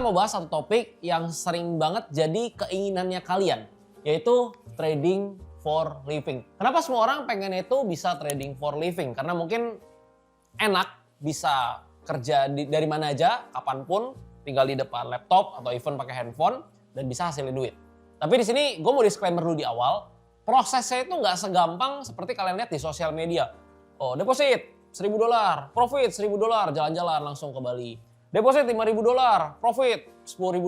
mau bahas satu topik yang sering banget jadi keinginannya kalian, yaitu trading for living. Kenapa semua orang pengen itu bisa trading for living? Karena mungkin enak, bisa kerja dari mana aja, kapanpun, tinggal di depan laptop atau even pakai handphone dan bisa hasilin duit. Tapi di sini gue mau disclaimer dulu di awal, prosesnya itu nggak segampang seperti kalian lihat di sosial media. Oh, deposit $1.000, profit $1.000, jalan-jalan langsung ke Bali. Deposit $5.000, profit $10.000,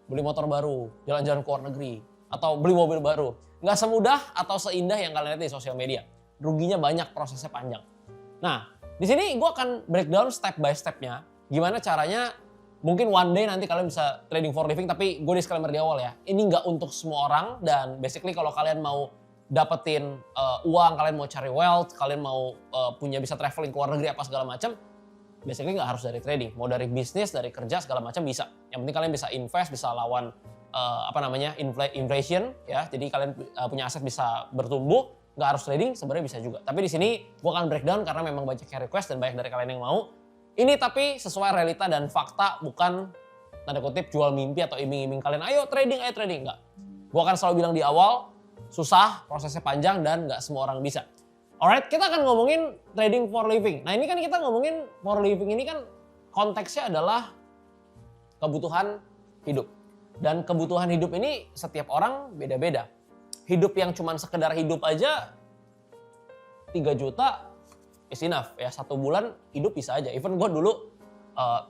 beli motor baru, jalan-jalan ke luar negeri, atau beli mobil baru. Nggak semudah atau seindah yang kalian lihat di sosial media. Ruginya banyak, prosesnya panjang. Nah, di sini gue akan breakdown step by stepnya. Gimana caranya, mungkin one day nanti kalian bisa trading for living, tapi gue disclaimer di awal ya. Ini nggak untuk semua orang, dan basically kalau kalian mau dapetin uang, kalian mau cari wealth, kalian mau punya bisa traveling ke luar negeri apa segala macam, basically nggak harus dari trading, mau dari bisnis, dari kerja segala macam bisa. Yang penting kalian bisa invest, bisa lawan inflation ya. Jadi kalian punya aset bisa bertumbuh, nggak harus trading, sebenarnya bisa juga. Tapi di sini gue akan breakdown karena memang banyak yang request dan banyak dari kalian yang mau. Ini tapi sesuai realita dan fakta, bukan tanda kutip jual mimpi atau iming-iming kalian. Ayo trading, nggak. Gue akan selalu bilang di awal, susah, prosesnya panjang dan nggak semua orang bisa. Alright, kita akan ngomongin trading for living. Nah ini kan kita ngomongin for living ini kan konteksnya adalah kebutuhan hidup. Dan kebutuhan hidup ini setiap orang beda-beda. Hidup yang cuma sekedar hidup aja 3 juta is enough ya. 1 bulan hidup bisa aja. Even gue dulu,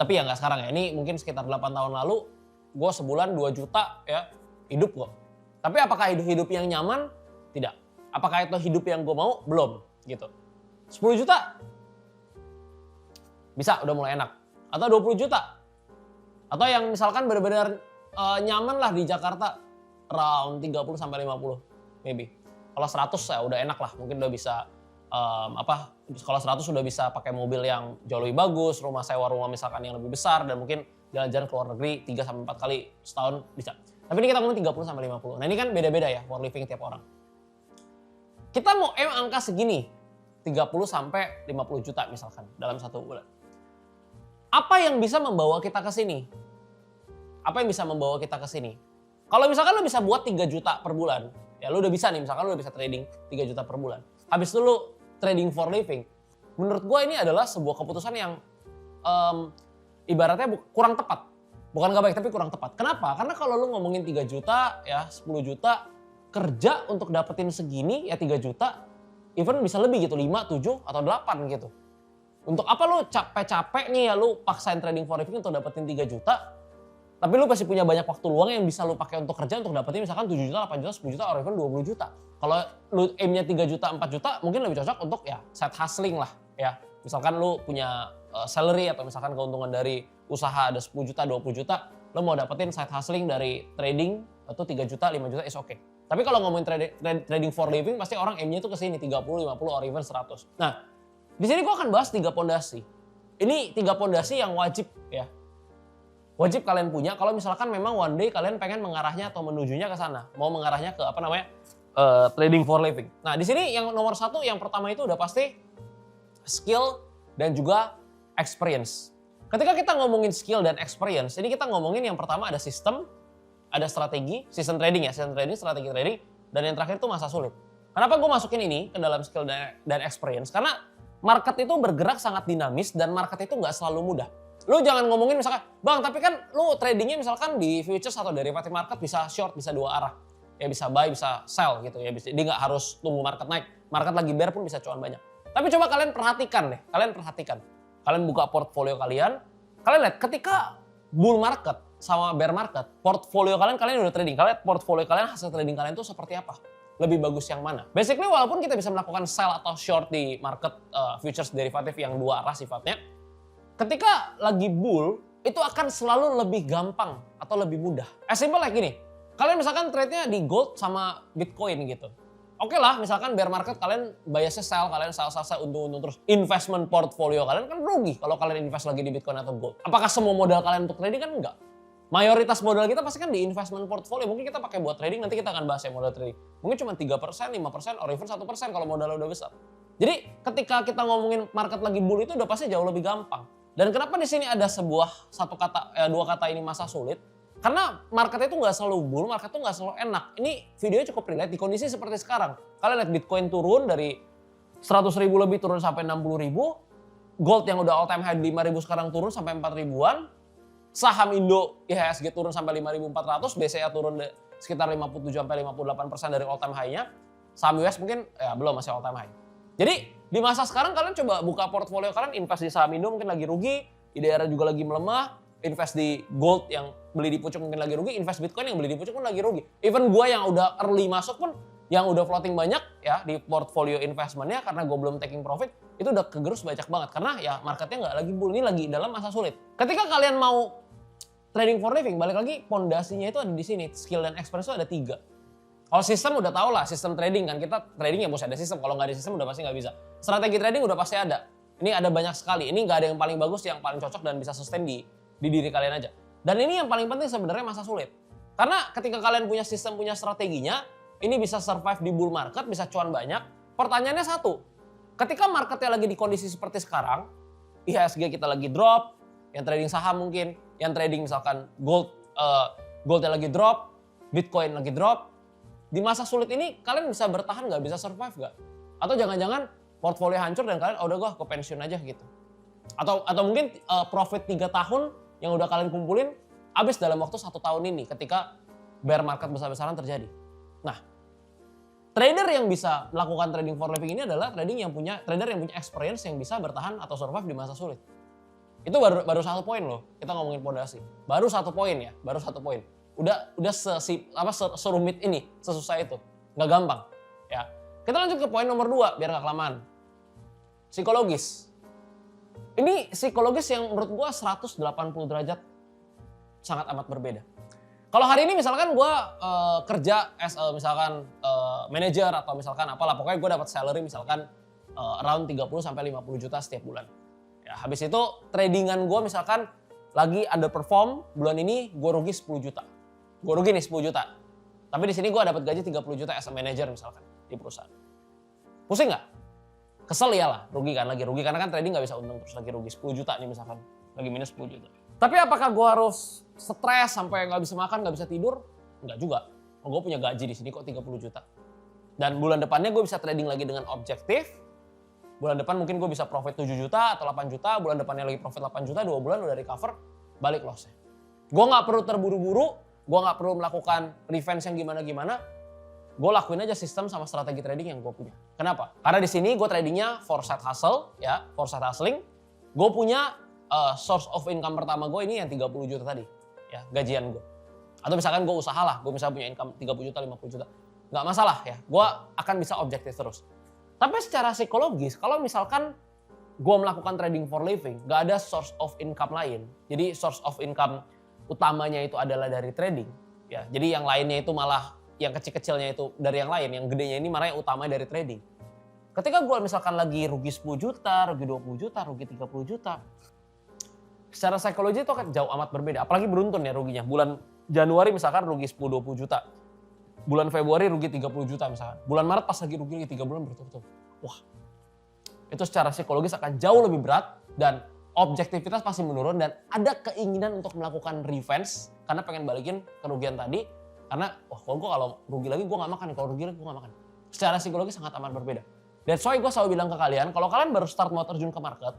tapi ya nggak sekarang ya. Ini mungkin sekitar 8 tahun lalu, gue sebulan 2 juta ya hidup kok. Tapi apakah hidup yang nyaman? Tidak. Apakah itu hidup yang gue mau? Belum gitu. 10 juta? Bisa, udah mulai enak. Atau 20 juta? Atau yang misalkan benar-benar nyaman lah di Jakarta, around 30 sampai 50 maybe. Kalau 100 ya udah enak lah, mungkin udah bisa kalau 100 udah bisa pakai mobil yang jauh lebih bagus, rumah sewa rumah misalkan yang lebih besar, dan mungkin jalan-jalan ke luar negeri 3 sampai 4 kali setahun bisa. Tapi ini kita ngomong 30 sampai 50. Nah ini kan beda-beda ya for living tiap orang. Kita mau angka segini, 30 sampai 50 juta misalkan dalam 1 bulan. Apa yang bisa membawa kita ke sini? Apa yang bisa membawa kita ke sini? Kalau misalkan lo bisa buat 3 juta per bulan, ya lo udah bisa nih, misalkan lo udah bisa trading 3 juta per bulan. Habis itu lo trading for living. Menurut gue ini adalah sebuah keputusan yang ibaratnya kurang tepat. Bukan gak baik, tapi kurang tepat. Kenapa? Karena kalau lo ngomongin 3 juta, ya 10 juta, kerja untuk dapetin segini ya 3 juta, even bisa lebih gitu, 5, 7, atau 8 gitu. Untuk apa lu capek-capek nih ya lu paksain trading for living untuk dapetin 3 juta, tapi lu pasti punya banyak waktu luang yang bisa lu pakai untuk kerja untuk dapetin misalkan 7 juta, 8 juta, 10 juta, atau even 20 juta. Kalau lu aimnya 3 juta, 4 juta, mungkin lebih cocok untuk ya side hustling lah ya. Misalkan lu punya salary atau misalkan keuntungan dari usaha ada 10 juta, 20 juta, lu mau dapetin side hustling dari trading itu 3 juta, 5 juta is okay. Tapi kalau ngomongin trading for living, pasti orang aimnya tuh ke sini 30, 50, or even 100. Nah, di sini gue akan bahas 3 pondasi. Ini 3 pondasi yang wajib ya. Wajib kalian punya kalau misalkan memang one day kalian pengen mengarahnya atau menujunya ke sana. Mau mengarahnya ke trading for living. Nah, di sini yang nomor 1, yang pertama itu udah pasti skill dan juga experience. Ketika kita ngomongin skill dan experience, ini kita ngomongin yang pertama ada sistem, ada strategi, sistem trading, strategi trading, dan yang terakhir itu masa sulit. Kenapa gue masukin ini ke dalam skill dan experience? Karena market itu bergerak sangat dinamis dan market itu nggak selalu mudah. Lu jangan ngomongin misalkan, bang tapi kan lu tradingnya misalkan di futures atau derivative market bisa short, bisa 2 arah. Ya bisa buy, bisa sell gitu ya. Jadi nggak harus tunggu market naik. Market lagi bear pun bisa cuan banyak. Tapi coba kalian perhatikan deh, Kalian buka portfolio kalian lihat ketika bull market sama bear market, portfolio kalian udah trading. Kalian portfolio kalian, hasil trading kalian tuh seperti apa? Lebih bagus yang mana? Basically walaupun kita bisa melakukan sell atau short di market futures derivative yang 2 arah sifatnya, ketika lagi bull itu akan selalu lebih gampang atau lebih mudah. As simple like gini, kalian misalkan trade-nya di gold sama Bitcoin gitu. Oke lah, misalkan bear market kalian biasnya sell, kalian sell untung terus. Investment portfolio kalian kan rugi kalau kalian invest lagi di Bitcoin atau gold. Apakah semua modal kalian untuk trading? Kan enggak. Mayoritas modal kita pasti kan di investment portfolio. Mungkin kita pakai buat trading, nanti kita akan bahas ya modal trading. Mungkin cuma 3%, 5%, or even 1% kalau modalnya udah besar. Jadi ketika kita ngomongin market lagi bull itu udah pasti jauh lebih gampang. Dan kenapa di sini ada dua kata ini masa sulit? Karena marketnya itu nggak selalu bull, market itu nggak selalu enak. Ini videonya cukup relate di kondisi seperti sekarang. Kalian lihat Bitcoin turun dari 100.000 lebih turun sampai 60.000. Gold yang udah all time high 5.000 sekarang turun sampai 4.000-an. Saham Indo IHSG turun sampai 5.400, BCA turun sekitar 57 sampai 58% dari all time high-nya. Saham US mungkin ya belum, masih all time high. Jadi di masa sekarang kalian coba buka portfolio kalian, invest di saham Indo mungkin lagi rugi, di daerah juga lagi melemah, invest di gold yang beli di pucuk mungkin lagi rugi, invest Bitcoin yang beli di pucuk pun lagi rugi. Even gue yang udah early masuk pun, yang udah floating banyak ya di portfolio investmentnya karena gue belum taking profit, itu udah kegerus banyak banget. Karena ya marketnya nggak lagi bull, ini lagi dalam masa sulit. Ketika kalian mau trading for living, balik lagi pondasinya itu ada di sini, skill dan experience itu ada 3. Kalau sistem udah tau lah, sistem trading kan, kita trading ya mesti ada sistem, kalau nggak ada sistem udah pasti nggak bisa. Strategi trading udah pasti ada, ini ada banyak sekali, ini nggak ada yang paling bagus, yang paling cocok dan bisa sustain di diri kalian aja. Dan ini yang paling penting sebenarnya masa sulit. Karena ketika kalian punya sistem, punya strateginya, ini bisa survive di bull market, bisa cuan banyak. Pertanyaannya satu, ketika marketnya lagi di kondisi seperti sekarang, IHSG kita lagi drop, yang trading saham mungkin, yang trading misalkan goldnya lagi drop, Bitcoin lagi drop, di masa sulit ini kalian bisa bertahan nggak, bisa survive nggak? Atau jangan-jangan portfolio hancur dan kalian udah gue pensiun aja gitu. Atau mungkin profit 3 tahun yang udah kalian kumpulin habis dalam waktu 1 tahun ini ketika bear market besar-besaran terjadi. Nah, trader yang bisa melakukan trading for living ini adalah trader yang punya experience yang bisa bertahan atau survive di masa sulit. Itu baru 1 poin loh. Kita ngomongin pondasi. Baru 1 poin ya, baru 1 poin. Udah serumit ini, sesusah itu. Nggak gampang, ya. Kita lanjut ke poin nomor 2 biar nggak kelamaan. Psikologis. Ini psikologis yang menurut gua 180 derajat sangat amat berbeda. Kalau hari ini misalkan gua kerja as misalkan manager atau misalkan apalah, pokoknya gua dapat salary misalkan around 30 sampai 50 juta setiap bulan. Ya, habis itu tradingan gua misalkan lagi underperform, bulan ini gua rugi 10 juta. Gue rugi nih 10 juta. Tapi di sini gue dapat gaji 30 juta as a manager misalkan di perusahaan. Pusing nggak? Kesel ya lah, rugi karena kan trading nggak bisa untung terus lagi rugi 10 juta nih misalkan, lagi minus 10 juta. Tapi apakah gue harus stres sampai nggak bisa makan, nggak bisa tidur? Nggak juga. Gue punya gaji di sini kok 30 juta. Dan bulan depannya gue bisa trading lagi dengan objektif. Bulan depan mungkin gue bisa profit 7 juta atau 8 juta, bulan depannya lagi profit 8 juta, 2 bulan udah recover, balik loss-nya. Gue nggak perlu terburu-buru. Gue nggak perlu melakukan revenge yang gimana-gimana. Gue lakuin aja sistem sama strategi trading yang gue punya. Kenapa? Karena di sini gue tradingnya for side hustle, ya, for side hustling. Gue punya source of income pertama gue ini yang 30 juta tadi, ya, gajian gue. Atau misalkan gue usaha lah, gue misalnya punya income 30 juta, 50 juta. Nggak masalah ya, gue akan bisa objektif terus. Tapi secara psikologis, kalau misalkan gue melakukan trading for living, nggak ada source of income lain. Jadi source of income utamanya itu adalah dari trading, ya. Jadi yang lainnya itu malah yang kecil-kecilnya itu dari yang lain, yang gedenya ini malah yang utamanya dari trading. Ketika gue misalkan lagi rugi 10 juta, rugi 20 juta, rugi 30 juta, secara psikologi itu akan jauh amat berbeda. Apalagi beruntun ya ruginya. Bulan Januari misalkan rugi 10-20 juta, bulan Februari rugi 30 juta misalkan, bulan Maret pas lagi rugi 3 bulan berturut-turut. Wah, itu secara psikologis akan jauh lebih berat dan objektivitas pasti menurun dan ada keinginan untuk melakukan revenge karena pengen balikin kerugian tadi. Karena kalau rugi lagi gue gak makan, kalau rugi lagi gue gak makan. Secara psikologi sangat amat berbeda. That's why gue selalu bilang ke kalian, kalau kalian baru start mau terjun ke market,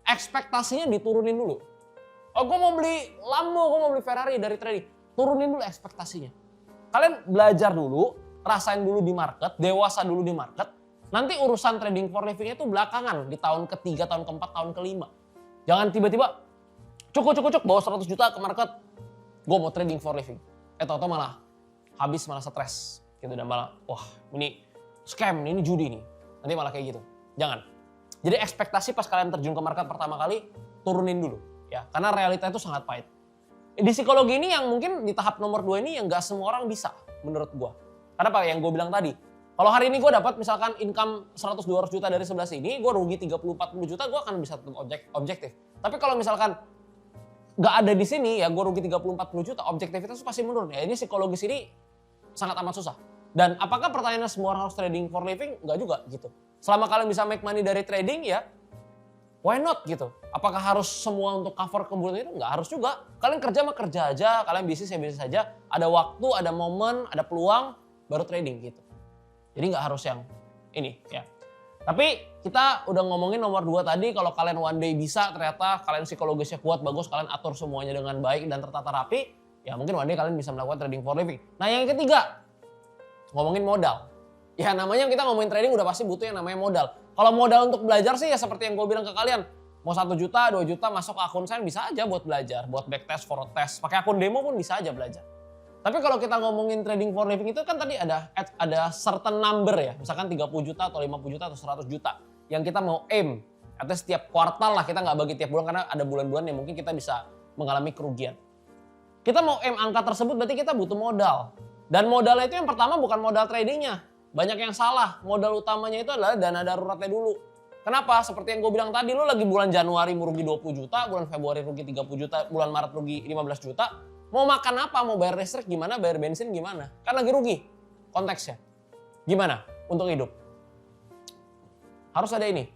ekspektasinya diturunin dulu. Oh, gue mau beli Lambo, gue mau beli Ferrari dari trading. Turunin dulu ekspektasinya. Kalian belajar dulu, rasain dulu di market, dewasa dulu di market. Nanti urusan trading for living itu belakangan, di tahun ketiga, tahun keempat, tahun kelima. Jangan tiba-tiba cuk bawa 100 juta ke market. Gue mau trading for living. Tau-tau malah habis, malah stres gitu, dan malah wah ini scam, ini judi nih. Nanti malah kayak gitu. Jangan. Jadi ekspektasi pas kalian terjun ke market pertama kali turunin dulu ya, karena realita itu sangat pahit. Di psikologi ini yang mungkin di tahap nomor 2 ini yang gak semua orang bisa menurut gue. Karena apa yang gue bilang tadi, kalau hari ini gue dapat misalkan income 100-200 juta dari sebelah sini, gue rugi 30-40 juta, gue akan bisa objektif. Tapi kalau misalkan gak ada di sini, ya gue rugi 30-40 juta, objektivitas pasti menurun. Ya ini psikologis ini sangat amat susah. Dan apakah pertanyaannya semua orang harus trading for living? Enggak juga gitu. Selama kalian bisa make money dari trading ya, Why not gitu? Apakah harus semua untuk cover kebutuhan itu? Nggak harus juga. Kalian kerja mah kerja aja, kalian bisnis ya bisnis aja. Ada waktu, ada momen, ada peluang, baru trading gitu. Jadi nggak harus yang ini ya. Tapi kita udah ngomongin nomor 2 tadi, kalau kalian one day bisa ternyata kalian psikologisnya kuat, bagus, kalian atur semuanya dengan baik dan tertata rapi, ya mungkin one day kalian bisa melakukan trading for living. Nah yang ketiga, ngomongin modal. Ya namanya kita ngomongin trading udah pasti butuh yang namanya modal. Kalau modal untuk belajar sih ya seperti yang gue bilang ke kalian. Mau 1 juta, 2 juta masuk ke akun saya bisa aja buat belajar. Buat backtest, forward test. Pakai akun demo pun bisa aja belajar. Tapi kalau kita ngomongin trading for living itu kan tadi ada certain number ya. Misalkan 30 juta atau 50 juta atau 100 juta. Yang kita mau aim. Artinya setiap kuartal lah, kita nggak bagi tiap bulan karena ada bulan-bulan yang mungkin kita bisa mengalami kerugian. Kita mau aim angka tersebut berarti kita butuh modal. Dan modalnya itu yang pertama bukan modal tradingnya. Banyak yang salah. Modal utamanya itu adalah dana daruratnya dulu. Kenapa? Seperti yang gue bilang tadi, lo lagi bulan Januari merugi 20 juta, bulan Februari rugi 30 juta, bulan Maret rugi 15 juta. Mau makan apa? Mau bayar listrik gimana? Bayar bensin gimana? Kan lagi rugi konteksnya. Gimana untuk hidup? Harus ada ini.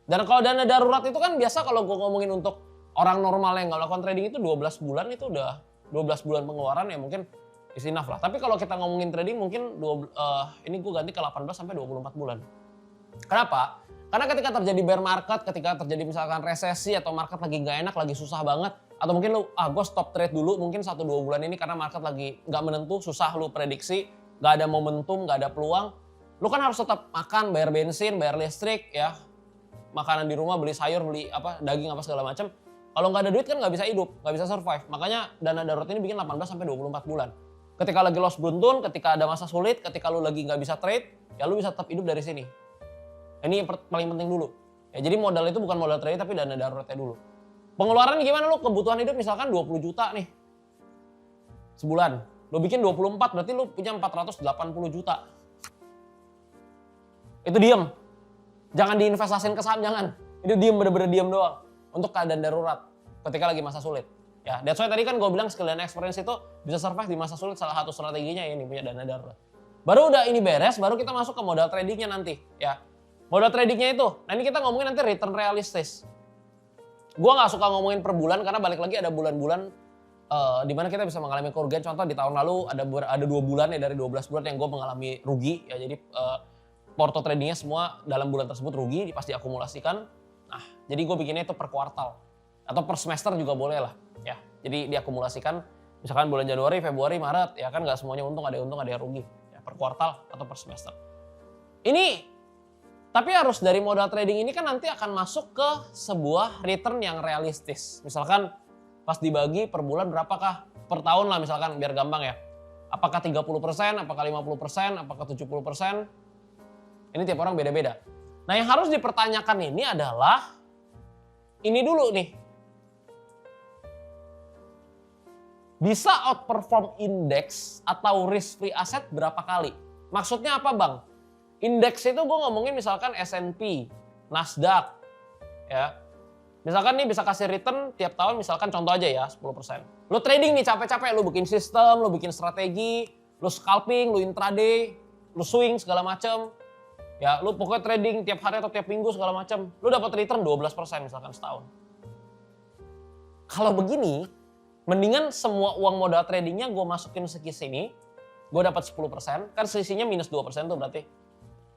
Dan kalau dana darurat itu kan biasa kalau gue ngomongin untuk orang normal yang nggak lakukan trading itu 12 bulan itu udah 12 bulan pengeluaran ya mungkin is enough lah. Tapi kalau kita ngomongin trading mungkin ini gue ganti ke 18 sampai 24 bulan. Kenapa? Karena ketika terjadi bear market, ketika terjadi misalkan resesi atau market lagi nggak enak, lagi susah banget, atau mungkin lu, gue stop trade dulu mungkin 1-2 bulan ini karena market lagi nggak menentu, susah lu prediksi, nggak ada momentum, nggak ada peluang, lu kan harus tetap makan, bayar bensin, bayar listrik, ya, makanan di rumah, beli sayur, beli daging apa segala macam. Kalau nggak ada duit kan nggak bisa hidup, nggak bisa survive. Makanya dana darurat ini bikin 18 sampai 24 bulan. Ketika lagi loss beruntun, ketika ada masa sulit, ketika lu lagi nggak bisa trade, ya lu bisa tetap hidup dari sini. Ini yang paling penting dulu. Ya, jadi modal itu bukan modal trading tapi dana daruratnya dulu. Pengeluaran gimana lu? Kebutuhan hidup misalkan 20 juta nih. Sebulan. Lu bikin 24 berarti lu punya 480 juta. Itu diem. Jangan diinvestasiin ke saham, jangan. Itu diem, bener-bener diem doang. Untuk keadaan darurat. Ketika lagi masa sulit. Ya, that's why tadi kan gue bilang skill dan experience itu bisa survive di masa sulit. Salah satu strateginya ini punya dana darurat. Baru udah ini beres, baru kita masuk ke modal tradingnya nanti. Ya. Modal tradingnya itu, nah ini kita ngomongin nanti return realistis. Gue gak suka ngomongin per bulan karena balik lagi ada bulan-bulan di mana kita bisa mengalami kerugian. Contoh di tahun lalu ada 2 bulan ya dari 12 bulan yang gue mengalami rugi. Ya jadi porto tradingnya semua dalam bulan tersebut rugi, pasti diakumulasikan. Nah jadi gue bikinnya itu per kuartal atau per semester juga boleh lah. Ya jadi diakumulasikan misalkan bulan Januari, Februari, Maret ya kan gak semuanya untung ada yang rugi. Ya, per kuartal atau per semester. Ini tapi harus dari modal trading ini kan nanti akan masuk ke sebuah return yang realistis. Misalkan pas dibagi per bulan berapakah per tahun lah misalkan biar gampang ya. Apakah 30%, apakah 50%, apakah 70%? Ini tiap orang beda-beda. Nah yang harus dipertanyakan ini adalah ini dulu nih. Bisa outperform indeks atau risk free asset berapa kali? Maksudnya apa bang? Indeks itu gue ngomongin misalkan S&P, Nasdaq, ya. Misalkan nih bisa kasih return tiap tahun misalkan contoh aja ya 10%. Lu trading nih capek-capek, lu bikin sistem, lu bikin strategi, lu scalping, lu intraday, lu swing segala macam. Ya lu pokoknya trading tiap hari atau tiap minggu segala macam. Lu dapat return 12% misalkan setahun. Kalau begini, mendingan semua uang modal tradingnya gue masukin sini, gue dapat 10%, kan selisihnya minus 2% tuh berarti.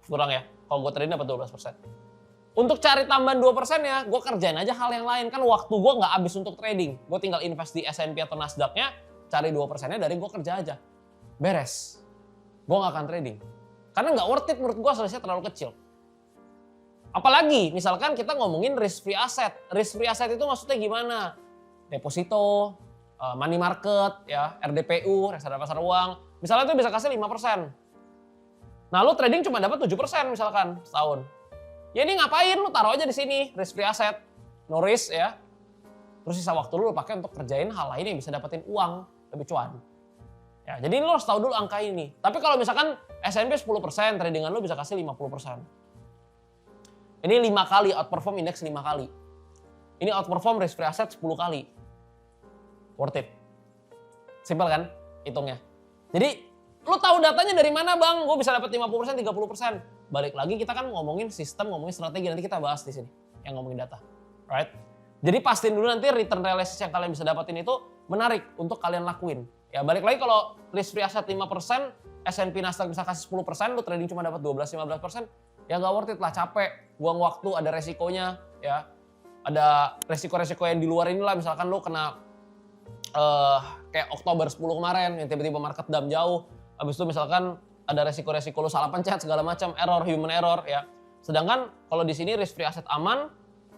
Kurang ya, kalau gue trading dapat 12%. Untuk cari tambahan 2% ya, gue kerjain aja hal yang lain. Kan waktu gue nggak habis untuk trading. Gue tinggal invest di S&P atau Nasdaq-nya, cari 2%-nya dari gue kerja aja. Beres. Gue nggak akan trading. Karena nggak worth it menurut gue, selisihnya terlalu kecil. Apalagi misalkan kita ngomongin risk free asset. Risk free asset itu maksudnya gimana? Deposito, money market, ya, RDPU, reksadana pasar uang. Misalnya itu bisa kasih 5%. Nah lu trading cuma dapat 7% misalkan setahun. Ya ini ngapain lu taruh aja di sini risk free asset, no risk ya. Terus sisa waktu lu pakai untuk kerjain hal lain yang bisa dapetin uang lebih cuan. Ya jadi lu harus tahu dulu angka ini. Tapi kalau misalkan S&P 10%, tradingan lu bisa kasih 50%. Ini 5 kali outperform indeks 5 kali. Ini outperform risk free asset 10 kali. Worth it. Simpel kan hitungnya. Jadi lu tahu datanya dari mana bang? Gue bisa dapat 50%, 30%. Balik lagi kita kan ngomongin sistem, ngomongin strategi. Nanti kita bahas di sini yang ngomongin data. right? Jadi pastiin dulu nanti return realistis yang kalian bisa dapetin itu menarik untuk kalian lakuin. Ya balik lagi kalau risk free asset 5%, S&P Nasdaq bisa kasih 10%, lu trading cuma dapat 12-15%, ya nggak worth it lah, capek, buang waktu, ada resikonya, ya. Ada resiko-resiko yang di luar inilah, misalkan lu kena kayak Oktober 10 kemarin yang tiba-tiba market dump jauh, habis itu misalkan ada resiko-resiko lu salah pencet segala macam, error, human error ya. Sedangkan kalau di sini risk free asset aman,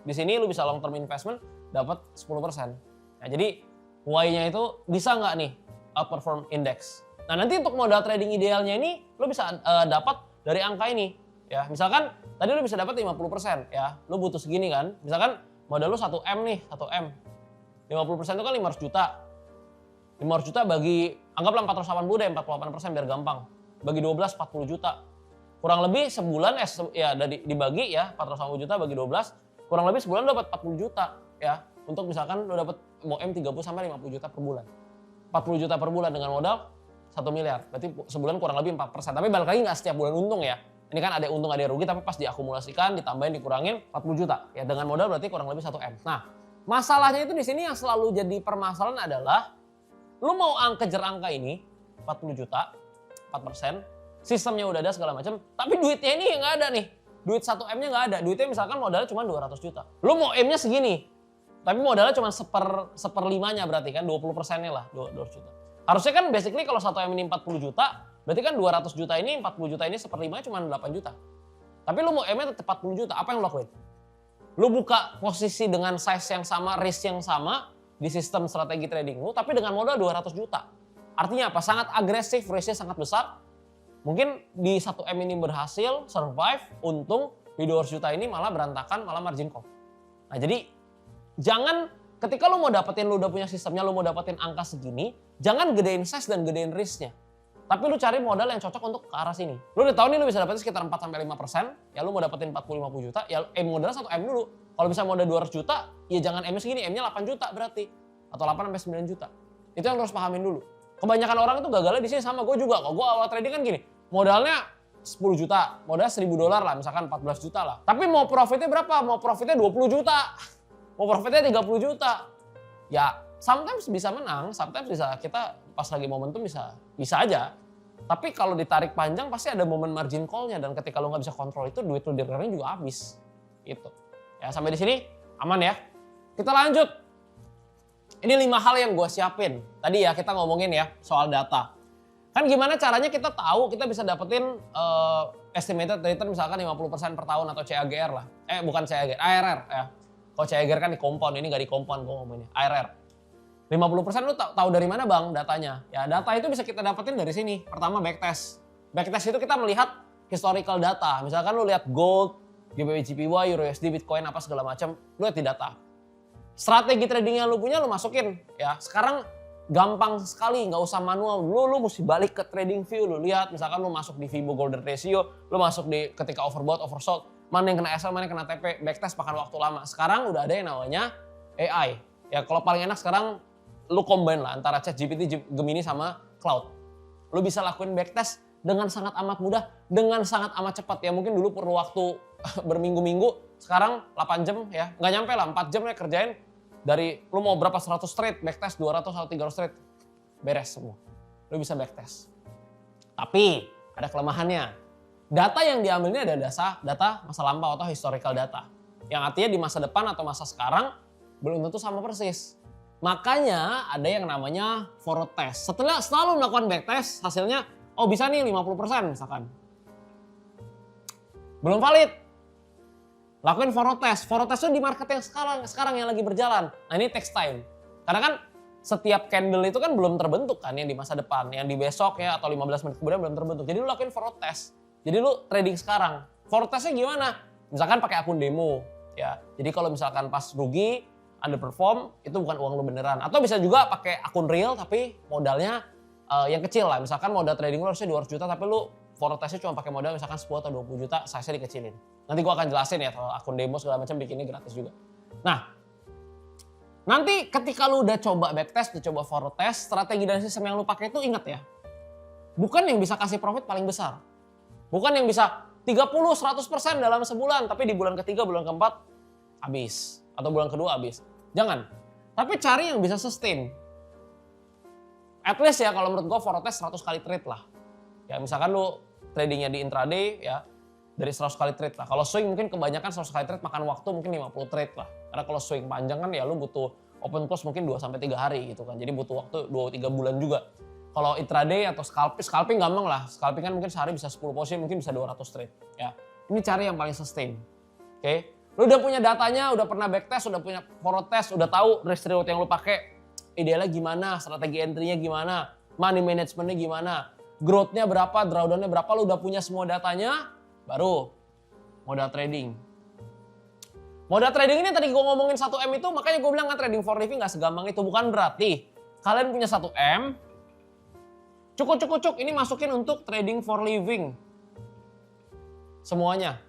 di sini lu bisa long term investment dapat 10%. Nah, jadi why-nya itu bisa nggak nih outperform index. Nah, nanti untuk modal trading idealnya ini lu bisa dapat dari angka ini ya. Misalkan tadi lu bisa dapat 50% ya. Lu butuh segini kan. Misalkan modal lu 1M nih, 1M. 50% itu kan 500 juta. 500 juta bagi, anggaplah 480 deh, 48% biar gampang. Bagi 12, 40 juta. Kurang lebih sebulan, dibagi ya, 480 juta bagi 12, kurang lebih sebulan lu dapat 40 juta ya. Untuk misalkan lu dapat MOM 30 sampai 50 juta per bulan. 40 juta per bulan dengan modal 1 miliar. Berarti sebulan kurang lebih 4%. Tapi balik lagi nggak setiap bulan untung ya. Ini kan ada untung, ada rugi, tapi pas diakumulasikan, ditambahin, dikurangin 40 juta. Ya dengan modal berarti kurang lebih 1M. Nah, masalahnya itu di sini yang selalu jadi permasalahan adalah lu mau kejar angka ini 40 juta, 4%, sistemnya udah ada segala macam, tapi duitnya ini nggak ada nih. Duit 1M-nya nggak ada. Duitnya misalkan modalnya cuma 200 juta. Lu mau M-nya segini, tapi modalnya cuma seperlimanya berarti kan 20%-nya lah 200 juta. Harusnya kan basically kalau 1M ini 40 juta, berarti kan 200 juta ini, 40 juta ini seperlimanya cuma 8 juta. Tapi lu mau M-nya tetap 40 juta, apa yang lu lakuin? Lu buka posisi dengan size yang sama, risk yang sama di sistem strategi trading lu, tapi dengan modal 200 juta. Artinya apa? Sangat agresif, risknya sangat besar. Mungkin di 1M ini berhasil, survive, untung, di 200 juta ini malah berantakan, malah margin call. Nah jadi, jangan ketika lu mau dapetin, lu udah punya sistemnya, lu mau dapetin angka segini, jangan gedein size dan gedein risknya. Tapi lu cari modal yang cocok untuk ke arah sini. Lu udah tahu nih lu bisa dapetin sekitar 4-5%, ya lu mau dapetin 40-50 juta, ya modalnya 1M dulu. Kalau bisa modal 200 juta, ya jangan M-nya segini, M-nya 8 juta berarti. Atau 8-9 juta. Itu yang harus pahamin dulu. Kebanyakan orang itu gagalnya di sini sama gue juga. Kalau gue awal trading kan gini, modalnya 10 juta, modalnya $1.000 lah, misalkan 14 juta lah. Tapi mau profitnya berapa? Mau profitnya 20 juta. Mau profitnya 30 juta. Ya, sometimes bisa menang, sometimes bisa kita pas lagi momentum bisa aja. Tapi kalau ditarik panjang pasti ada momen margin call-nya, dan ketika lu nggak bisa kontrol itu, duit lu di rekening juga habis. Gitu. Ya, sampai di sini aman ya. Kita lanjut. Ini 5 hal yang gue siapin. Tadi ya kita ngomongin ya soal data. Kan gimana caranya kita tahu kita bisa dapetin estimated return misalkan 50% per tahun atau CAGR lah. Bukan CAGR, ARR ya. Kalau CAGR kan di compound, ini nggak di compound gue ngomongnya. ARR. 50% lu tahu dari mana bang datanya? Ya data itu bisa kita dapetin dari sini. Pertama backtest. Backtest itu kita melihat historical data. Misalkan lu lihat gold, GBP/JPY, EURUSD, Bitcoin apa segala macam, lu lihat di data. Strategi trading yang lu punya lu masukin ya. Sekarang gampang sekali, nggak usah manual. Lu mesti balik ke trading view, lu lihat misalkan lu masuk di Fibo Golden Ratio, lu masuk di ketika overbought, oversold, mana yang kena SL, mana yang kena TP, backtest makan waktu lama. Sekarang udah ada yang namanya AI. Ya kalau paling enak sekarang lu combine lah antara ChatGPT, Gemini sama Cloud. Lu bisa lakuin backtest dengan sangat amat mudah, dengan sangat amat cepat. Ya mungkin dulu perlu waktu berminggu-minggu, sekarang 8 jam ya, nggak nyampe lah 4 jam ya kerjain. Dari lu mau berapa 100 trade, backtest 200 atau 300 trade, beres semua. Lu bisa backtest. Tapi ada kelemahannya. Data yang diambil ini ada data masa lampau atau historical data. Yang artinya di masa depan atau masa sekarang belum tentu sama persis. Makanya ada yang namanya forward test. Setelah selalu melakukan backtest, hasilnya oh bisa nih 50% misalkan. Belum valid. Lakuin forward test. Forward test itu di market yang sekarang yang lagi berjalan. Nah ini takes time. Karena kan setiap candle itu kan belum terbentuk kan yang di masa depan. Yang di besok ya atau 15 menit kemudian belum terbentuk. Jadi lu lakuin forward test. Jadi lu trading sekarang. Forward testnya gimana? Misalkan pakai akun demo. Ya. Jadi kalau misalkan pas rugi, underperform, itu bukan uang lu beneran. Atau bisa juga pakai akun real tapi modalnya yang kecil lah. Misalkan modal trading lu harusnya 200 juta tapi lu forward testnya cuma pakai modal misalkan 10 atau 20 juta, size-nya dikecilin. Nanti gua akan jelasin ya kalau akun demo segala macam bikinnya gratis juga. Nah, nanti ketika lu udah coba backtest, udah coba forward test, strategi dan sistem yang lu pakai itu ingat ya. Bukan yang bisa kasih profit paling besar. Bukan yang bisa 30-100% dalam sebulan, tapi di bulan ketiga, bulan keempat habis. atau bulan kedua habis. Jangan. Tapi cari yang bisa sustain. At least ya kalau menurut gue forecast 100 kali trade lah. Ya misalkan lu tradingnya di intraday ya dari 100 kali trade lah. Kalau swing mungkin kebanyakan 100 kali trade makan waktu mungkin 50 trade lah. Karena kalau swing panjang kan ya lu butuh open close mungkin 2-3 hari gitu kan. Jadi butuh waktu 2-3 bulan juga. Kalau intraday atau scalping gampang lah. Scalping kan mungkin sehari bisa 10 posisi, mungkin bisa 200 trade. Ya. Ini cari yang paling sustain. Oke. Lu udah punya datanya, udah pernah backtest, udah punya forward test, udah tahu risk reward yang lu pakai. Idealnya gimana, strategi entry-nya gimana, money management-nya gimana, growth-nya berapa, drawdown-nya berapa, lu udah punya semua datanya, baru modal trading. Modal trading ini tadi gue ngomongin 1M itu, makanya gue bilang kan trading for living gak segampang itu. Bukan berarti kalian punya 1M, cuk, ini masukin untuk trading for living. Semuanya.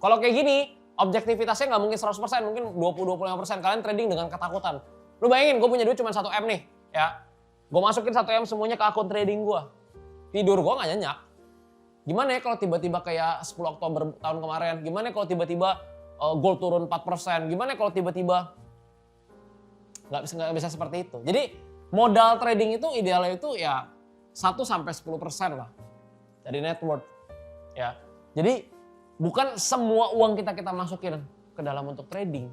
Kalau kayak gini, objektivitasnya nggak mungkin 100%, mungkin 20-25%. Kalian trading dengan ketakutan. Lu bayangin gue punya duit cuma 1M nih, ya. Gue masukin 1M semuanya ke akun trading gue. Tidur gue gak nyenyak. Gimana ya kalau tiba-tiba kayak 10 Oktober tahun kemarin? Gimana kalau tiba-tiba gold turun 4%? Gimana kalau tiba-tiba nggak bisa seperti itu? Jadi modal trading itu idealnya itu ya 1-10% lah dari net worth. Ya. Jadi bukan semua uang kita masukin ke dalam untuk trading.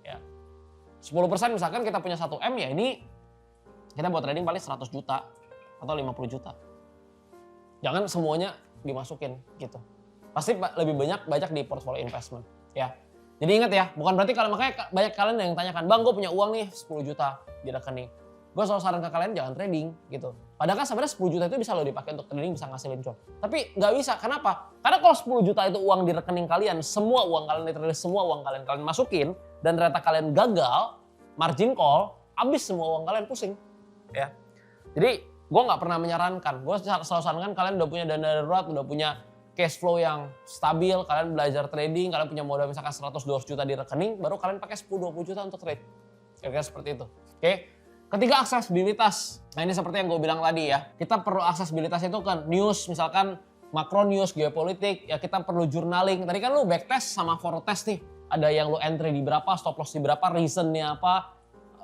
Ya. 10% misalkan kita punya 1M ya ini kita buat trading paling 100 juta atau 50 juta. Jangan semuanya dimasukin gitu. Pasti lebih banyak di portfolio investment ya. Jadi ingat ya, bukan berarti kalau makanya banyak kalian yang tanyakan, "Bang, gue punya uang nih 10 juta di rekening." Gue selalu saran ke kalian jangan trading gitu. Padahal kan sebenarnya 10 juta itu bisa lo dipakai untuk trading, bisa ngasilin cuan. Tapi nggak bisa, kenapa? Karena kalau 10 juta itu uang di rekening kalian, semua uang kalian di trading, semua uang kalian masukin, dan ternyata kalian gagal, margin call, habis semua uang kalian, pusing. Ya. Jadi gue nggak pernah menyarankan, gue selalu sarankan kalian udah punya dana darurat, udah punya cash flow yang stabil, kalian belajar trading, kalian punya modal misalkan 100-200 juta di rekening, baru kalian pakai 10-20 juta untuk trade. Kira-kira seperti itu. Oke. Ketiga, aksesibilitas. Nah ini seperti yang gue bilang tadi ya, kita perlu aksesibilitas itu kan news, misalkan makro news, geopolitik, ya kita perlu journaling. Tadi kan lu backtest sama forward test nih, ada yang lu entry di berapa, stop loss di berapa, reasonnya apa,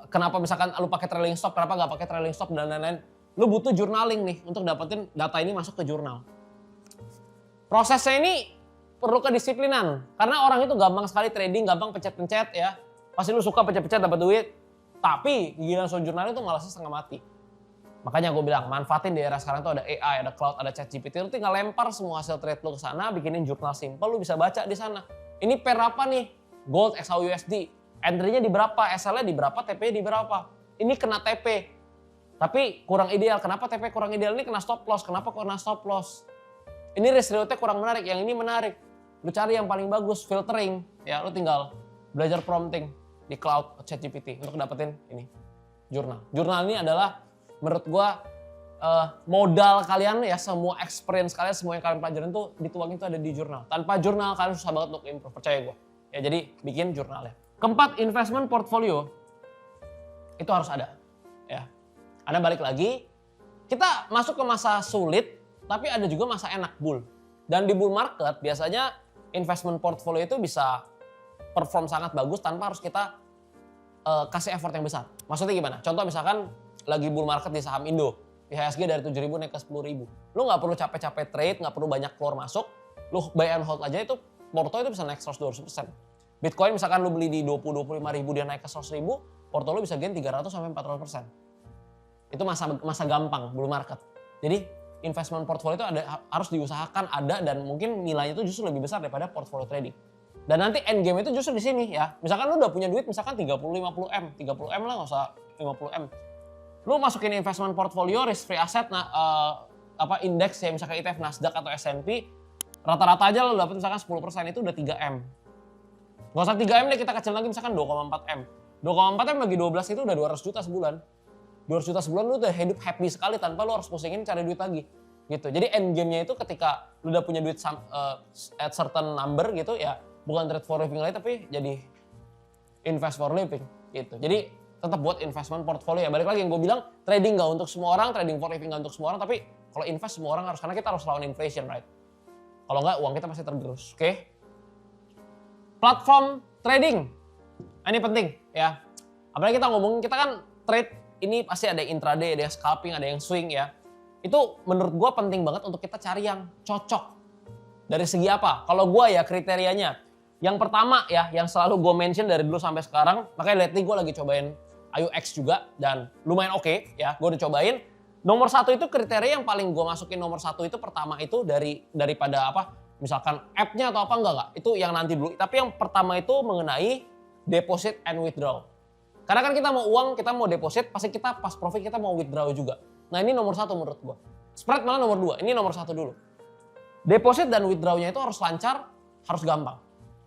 kenapa misalkan lu pakai trailing stop, kenapa nggak pakai trailing stop dan lain-lain. Lu butuh journaling nih untuk dapetin data ini masuk ke jurnal. Prosesnya ini perlu kedisiplinan, karena orang itu gampang sekali trading, gampang pencet-pencet ya. Pasti lu suka pencet-pencet dapat duit. Tapi giliran soal jurnal itu malasnya setengah mati. Makanya gue bilang manfaatin di era sekarang tuh ada AI, ada cloud, ada ChatGPT. Lu tinggal lempar semua hasil trade lu ke sana, bikinin jurnal simple, lu bisa baca di sana. Ini pair apa nih? Gold, XAUUSD. Entry-nya di berapa? SL-nya di berapa? TP-nya di berapa? Ini kena TP. Tapi kurang ideal. Kenapa TP kurang ideal? Ini kena stop loss. Kenapa kena stop loss? Ini risk reward-nya kurang menarik. Yang ini menarik. Lu cari yang paling bagus, filtering. Ya, lu tinggal belajar prompting di cloud ChatGPT untuk dapetin ini jurnal. Jurnal ini adalah menurut gua modal kalian ya, semua experience kalian, semua yang kalian pelajarin tuh dituangin itu ada di jurnal. Tanpa jurnal kalian susah banget untuk improve, percaya gua. Ya jadi bikin jurnalnya. Keempat, investment portfolio itu harus ada. Ya. Anda balik lagi, kita masuk ke masa sulit, tapi ada juga masa enak bull. Dan di bull market biasanya investment portfolio itu bisa perform sangat bagus tanpa harus kita kasih effort yang besar. Maksudnya gimana? Contoh misalkan lagi bull market di saham Indo. IHSG dari 7.000 naik ke 10.000. Lu gak perlu capek-capek trade, gak perlu banyak keluar masuk. Lu buy and hold aja itu, porto itu bisa naik 100-200%. Bitcoin misalkan lu beli di 20-25 ribu dia naik ke 100 ribu, porto lu bisa gain 300-400%. Itu masa gampang bull market. Jadi investment portfolio itu harus diusahakan ada dan mungkin nilainya itu justru lebih besar daripada portfolio trading. Dan nanti end game itu justru di sini ya. Misalkan lu udah punya duit misalkan 30-50 M. 30 M lah nggak usah 50 M. Lu masukin investment portfolio risk free asset indeks ya misalkan ETF Nasdaq atau S&P. Rata-rata aja lu dapet misalkan 10% itu udah 3 M. Nggak usah 3 M deh, kita kecil lagi misalkan 2,4 M. 2,4 M bagi 12 itu udah 200 juta sebulan. 200 juta sebulan lu udah hidup happy sekali tanpa lu harus pusingin cari duit lagi. Gitu. Jadi end game-nya itu ketika lu udah punya duit at certain number gitu ya, bukan trade for living lagi tapi jadi invest for living gitu. Jadi tetap buat investment portfolio ya. Balik lagi yang gue bilang, trading gak untuk semua orang, trading for living gak untuk semua orang, tapi kalau invest semua orang harus, karena kita harus lawan inflation, right? Kalau enggak uang kita pasti tergerus, oke? Platform trading. Nah, ini penting ya. Apalagi kita ngomongin, kita kan trade ini pasti ada yang intraday, ada yang scalping, ada yang swing ya. Itu menurut gue penting banget untuk kita cari yang cocok. Dari segi apa? Kalau gue ya kriterianya. Yang pertama ya, yang selalu gue mention dari dulu sampai sekarang, makanya lately gue lagi cobain IUX juga dan lumayan oke ya, gue udah cobain. Nomor satu itu kriteria yang paling gue masukin nomor satu itu pertama itu daripada apa, misalkan app-nya atau apa enggak. Itu yang nanti dulu. Tapi yang pertama itu mengenai deposit and withdraw. Karena kan kita mau uang, kita mau deposit, pasti kita pas profit kita mau withdraw juga. Nah ini nomor satu menurut gue. Spread malah nomor dua, ini nomor satu dulu. Deposit dan withdrawnya itu harus lancar, harus gampang.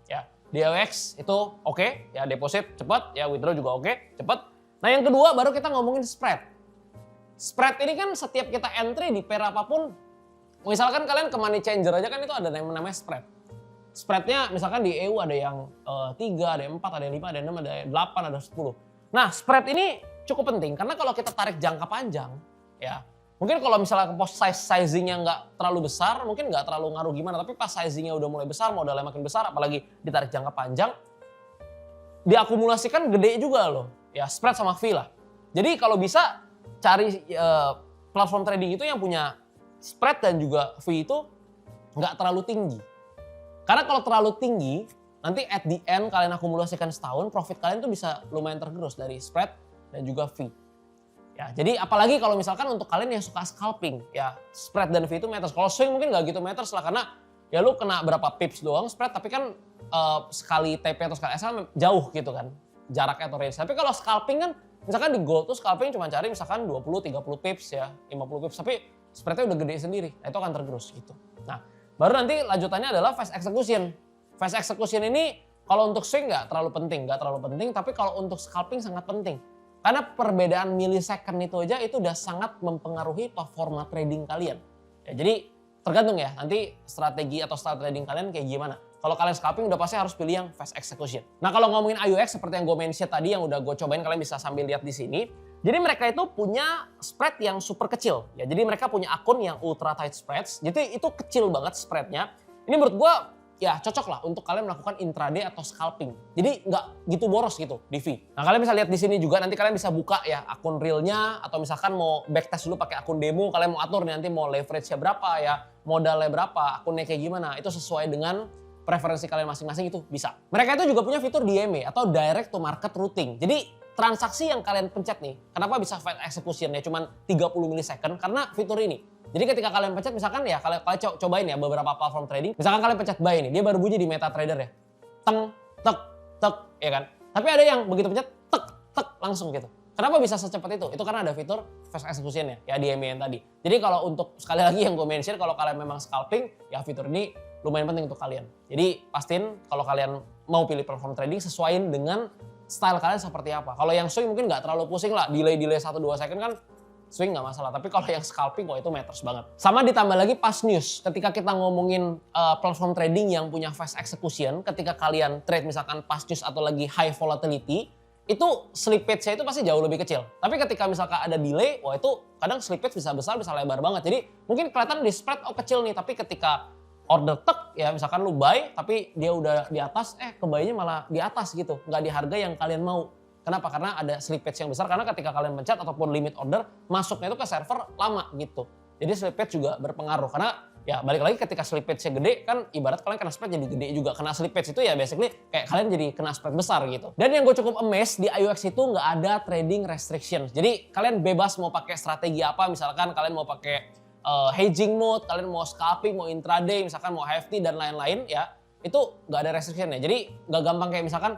Ya, di IUX itu oke, ya deposit cepat, ya withdraw juga oke, cepat. Nah yang kedua baru kita ngomongin spread. Spread ini kan setiap kita entry di pair apapun, misalkan kalian ke money changer aja kan itu ada yang namanya spread. Spreadnya misalkan di EU ada yang 3, ada yang 4, ada yang 5, ada yang 6, ada yang 8, ada 10. Nah spread ini cukup penting karena kalau kita tarik jangka panjang, ya mungkin kalau misalnya post sizingnya nggak terlalu besar, mungkin nggak terlalu ngaruh gimana. Tapi pas sizingnya udah mulai besar, modalnya makin besar, apalagi ditarik jangka panjang, diakumulasikan gede juga loh. Ya spread sama fee lah. Jadi kalau bisa cari platform trading itu yang punya spread dan juga fee itu nggak terlalu tinggi. Karena kalau terlalu tinggi, nanti at the end kalian akumulasikan setahun, profit kalian tuh bisa lumayan tergerus dari spread dan juga fee. Ya, jadi apalagi kalau misalkan untuk kalian yang suka scalping, ya spread dan fee itu matters. Kalau swing mungkin nggak gitu matters lah karena ya lu kena berapa pips doang spread, tapi kan sekali TP atau sekali SL jauh gitu kan jaraknya atau range. Tapi kalau scalping kan misalkan di gold tuh scalping cuma cari misalkan 20-30 pips ya, 50 pips, tapi spreadnya udah gede sendiri. Nah, itu akan tergerus gitu. Nah, baru nanti lanjutannya adalah fast execution. Fast execution ini kalau untuk swing nggak terlalu penting, tapi kalau untuk scalping sangat penting. Karena perbedaan millisecond itu aja itu udah sangat mempengaruhi performa trading kalian. Ya, jadi tergantung ya nanti strategi atau style trading kalian kayak gimana. Kalau kalian scalping udah pasti harus pilih yang fast execution. Nah kalau ngomongin IUX seperti yang gue mention tadi yang udah gue cobain, kalian bisa sambil lihat di sini. Jadi mereka itu punya spread yang super kecil. Ya, jadi mereka punya akun yang ultra tight spreads. Jadi itu kecil banget spreadnya. Ini menurut gue ya cocok lah untuk kalian melakukan intraday atau scalping. Jadi nggak gitu boros gitu di fee. Nah kalian bisa lihat di sini juga, nanti kalian bisa buka ya akun realnya atau misalkan mau backtest dulu pakai akun demo, kalian mau atur nanti mau leverage-nya berapa ya, modalnya berapa, akunnya kayak gimana, itu sesuai dengan preferensi kalian masing-masing itu bisa. Mereka itu juga punya fitur DMA atau direct to market routing. Jadi transaksi yang kalian pencet nih, kenapa bisa fast execution-nya cuma 30 millisecond? Karena fitur ini. Jadi ketika kalian pencet misalkan ya kalian cobain ya beberapa platform trading. Misalkan kalian pencet buy ini, dia baru bunyi di MetaTrader ya. Teng, tek, tek, ya kan. Tapi ada yang begitu pencet tek, tek langsung gitu. Kenapa bisa secepat itu? Itu karena ada fitur fast execution ya DMA yang tadi. Jadi kalau untuk sekali lagi yang gue mention, kalau kalian memang scalping, ya fitur ini lumayan penting untuk kalian. Jadi pastiin kalau kalian mau pilih platform trading sesuaiin dengan style kalian seperti apa. Kalau yang swing mungkin nggak terlalu pusing lah, delay 1-2 second kan swing nggak masalah, tapi kalau yang scalping wah itu matters banget. Sama ditambah lagi pas news, ketika kita ngomongin platform trading yang punya fast execution, ketika kalian trade misalkan pas news atau lagi high volatility, itu slippage-nya itu pasti jauh lebih kecil. Tapi ketika misalkan ada delay, wah itu kadang slippage bisa besar, bisa lebar banget. Jadi mungkin kelihatan di spread kecil nih, tapi ketika order tek ya misalkan lu buy, tapi dia udah di atas, kebayanya malah di atas gitu, nggak di harga yang kalian mau. Kenapa? Karena ada slippage yang besar, karena ketika kalian pencet ataupun limit order, masuknya itu ke server lama gitu. Jadi slippage juga berpengaruh, karena ya balik lagi ketika slippage-nya gede kan ibarat kalian kena spread jadi gede juga. Kena slippage itu ya basically kayak kalian jadi kena spread besar gitu. Dan yang gue cukup amazed di IUX itu nggak ada trading restrictions. Jadi kalian bebas mau pakai strategi apa, misalkan kalian mau pakai hedging mode, kalian mau scalping, mau intraday, misalkan mau HFT dan lain-lain ya, itu nggak ada restriction ya. Jadi nggak gampang kayak misalkan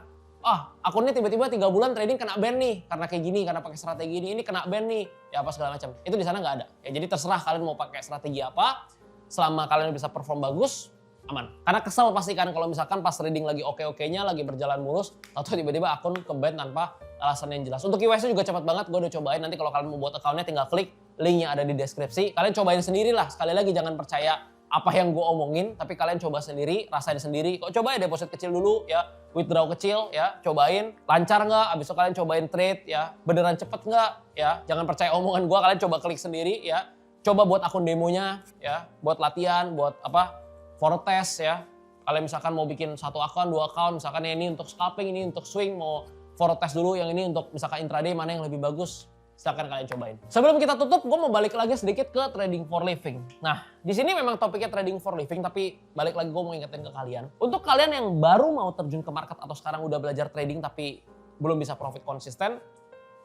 akunnya tiba-tiba 3 bulan trading kena ban nih karena kayak gini, karena pakai strategi ini kena ban nih, ya apa segala macam. Itu di sana nggak ada. Ya jadi terserah kalian mau pakai strategi apa, selama kalian bisa perform bagus, aman. Karena kesel pasti kan kalau misalkan pas trading lagi oke-okenya, lagi berjalan mulus, atau tiba-tiba akun ke ban tanpa alasan yang jelas. Untuk KYC juga cepat banget, gue udah cobain. Nanti kalau kalian mau buat accountnya tinggal klik linknya ada di deskripsi. Kalian cobain sendiri lah. Sekali lagi jangan percaya apa yang gue omongin, tapi kalian coba sendiri, rasain sendiri. Kok coba ya deposit kecil dulu ya, withdraw kecil ya, cobain lancar nggak, abis itu kalian cobain trade ya, beneran cepet nggak ya, jangan percaya omongan gue, kalian coba klik sendiri ya, coba buat akun demonya ya, buat latihan, buat apa, for test ya, Kalian misalkan mau bikin 1 akun, 2 akun, misalkan yang ini untuk scalping, ini untuk swing, mau forward test dulu, yang ini untuk misalkan intraday mana yang lebih bagus, silakan kalian cobain. Sebelum kita tutup, gue mau balik lagi sedikit ke trading for living. Nah, di sini memang topiknya trading for living, tapi balik lagi gue mau ingetin ke kalian. Untuk kalian yang baru mau terjun ke market atau sekarang udah belajar trading tapi belum bisa profit konsisten,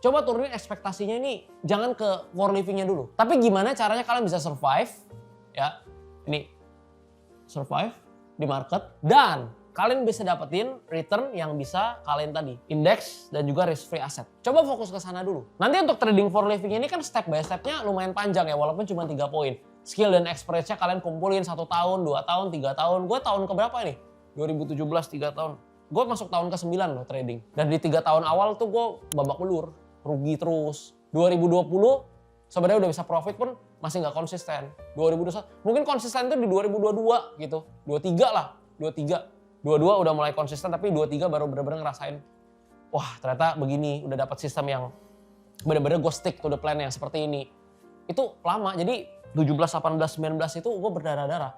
coba turunin ekspektasinya ini, jangan ke for livingnya dulu. Tapi gimana caranya kalian bisa survive, ya, ini survive di market dan kalian bisa dapetin return yang bisa kalian tadi indeks dan juga risk free asset. Coba fokus ke sana dulu. Nanti untuk trading for living ini kan step by stepnya lumayan panjang ya, walaupun cuma 3 poin. Skill dan experience-nya kalian kumpulin 1 tahun, 2 tahun, 3 tahun. Gue tahun keberapa nih? 2017 3 tahun. Gue masuk tahun ke-9 loh trading. Dan di 3 tahun awal tuh gue babak belur, rugi terus. 2020 sebenarnya udah bisa profit pun masih nggak konsisten. 2021 mungkin konsisten tuh di 2022 gitu. 23 lah, 22 udah mulai konsisten, tapi 23 baru bener-bener ngerasain wah ternyata begini, udah dapat sistem yang bener-bener gue stick to the plan yang seperti ini. Itu lama, jadi 17, 18, 19 itu gue berdarah-darah.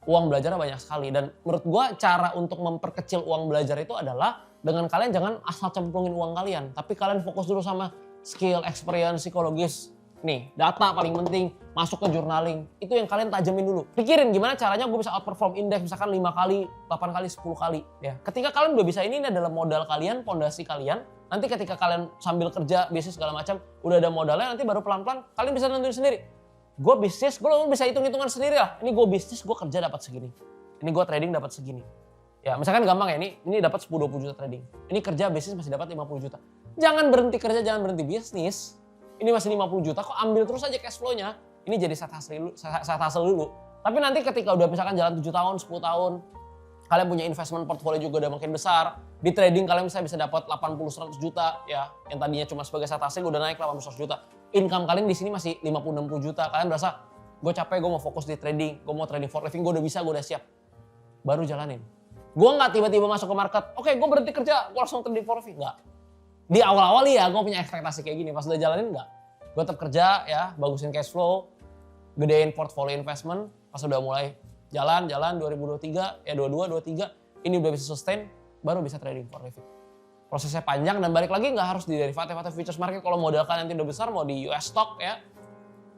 Uang belajarnya banyak sekali dan menurut gue cara untuk memperkecil uang belajar itu adalah dengan kalian jangan asal cemplungin uang kalian, tapi kalian fokus dulu sama skill, experience, psikologis. Nih, data paling penting, masuk ke journaling. Itu yang kalian tajamin dulu. Pikirin gimana caranya gue bisa outperform indeks misalkan 5 kali, 8 kali, 10 kali. Ya. Ketika kalian udah bisa ini adalah modal kalian, pondasi kalian. Nanti ketika kalian sambil kerja, bisnis segala macam, udah ada modalnya, nanti baru pelan-pelan kalian bisa nentuin sendiri. Gue bisnis, gue bisa hitung-hitungan sendiri lah. Ini gue bisnis, gue kerja dapat segini. Ini gue trading dapat segini. Ya, misalkan gampang ya, ini dapat 10-20 juta trading. Ini kerja bisnis masih dapat 50 juta. Jangan berhenti kerja, jangan berhenti bisnis. Ini masih 50 juta, kok ambil terus aja cash flow-nya. Ini jadi side hustle dulu. Tapi nanti ketika udah misalkan jalan 7 tahun, 10 tahun, kalian punya investment portfolio juga udah makin besar. Di trading kalian bisa dapat 80-100 juta ya. Yang tadinya cuma sebagai side hustle udah naik 80-100 juta. Income kalian di sini masih 50-60 juta. Kalian berasa, gue capek, gue mau fokus di trading, gue mau trading for living, gue udah bisa, gue udah siap. Baru jalanin. Gue nggak tiba-tiba masuk ke market, oke gue berhenti kerja, gue langsung trading for living. Nggak. Di awal-awal ya gue punya ekspektasi kayak gini, pas udah jalanin enggak. Gue tetap kerja ya, bagusin cash flow, gedein portfolio investment, pas udah mulai jalan 2023, ya 22, 23, ini udah bisa sustain, baru bisa trading for living. Prosesnya panjang dan balik lagi nggak harus di derivatif atau futures market. Kalau modal kalian nanti udah besar, mau di US stock ya,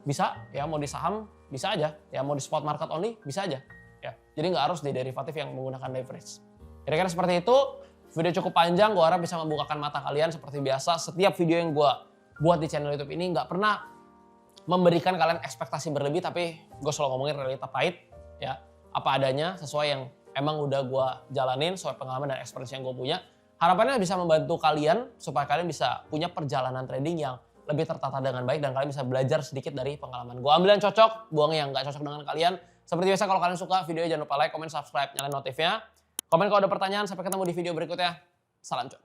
bisa ya, mau di saham, bisa aja. Ya mau di spot market only, bisa aja. Ya, jadi nggak harus di derivatif yang menggunakan leverage. Kira-kira seperti itu. Video cukup panjang, gue harap bisa membukakan mata kalian seperti biasa. Setiap video yang gue buat di channel YouTube ini nggak pernah memberikan kalian ekspektasi berlebih, tapi gue selalu ngomongin realita pahit, ya apa adanya, sesuai yang emang udah gue jalanin, sesuai pengalaman dan experience yang gue punya. Harapannya bisa membantu kalian supaya kalian bisa punya perjalanan trading yang lebih tertata dengan baik dan kalian bisa belajar sedikit dari pengalaman gue. Ambil yang cocok, buang yang nggak cocok dengan kalian. Seperti biasa kalau kalian suka videonya jangan lupa like, comment, subscribe, nyalain notifnya. Komen kalau ada pertanyaan, sampai ketemu di video berikutnya. Salam cuan.